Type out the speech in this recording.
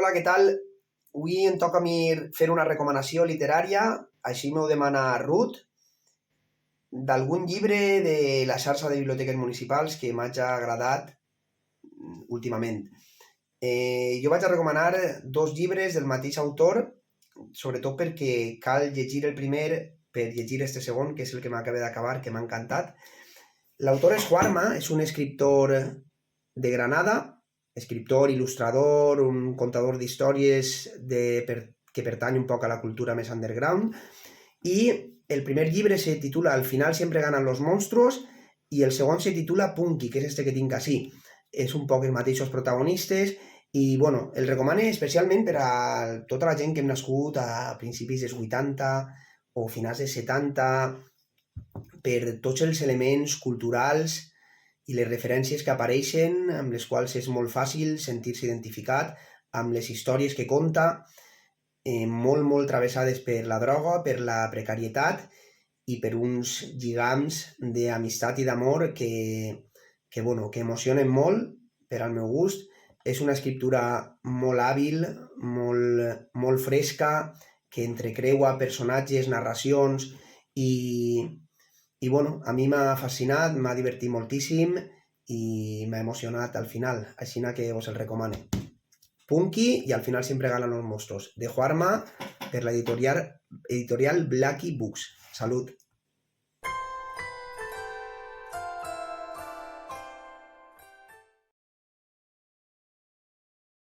Hola, què tal? Avui em toca a mi fer una recomanació literària, així m'ho demana Ruth, d'algun llibre de la xarxa de biblioteques municipals que m'hagi agradat últimament. Jo vaig a recomanar dos llibres del mateix autor, sobretot perquè cal llegir el primer per llegir este segon, que és el que m'acaba d'acabar, que m'ha encantat. L'autor és Juanma, és un escriptor de Granada, escriptor, il·lustrador, un contador d'històries que pertany un poc a la cultura més underground, i el primer llibre se titula Al final siempre ganan los monstruos i el segon se titula Punky, que és este que tinc així. És un poc els mateixos protagonistes i, bueno, el recomano especialment per a tota la gent que hem nascut a principis dels 80 o finals dels 70, per tots els elements culturals i les referències que apareixen, amb les quals és molt fàcil sentir-se identificat, amb les històries que conta, molt travessades per la droga, per la precarietat i per uns lligams d'amistat i d'amor que emocionen molt, per al meu gust. És una escriptura molt hàbil, molt fresca, que entrecreua personatges, narracions i a mi m'ha fascinat, m'ha divertit moltíssim i m'ha emocionat al final, així que vos el recomano. Punky y Al final siempre ganan los monstruos, de Juanma, per la editorial Blackie Books. Salud.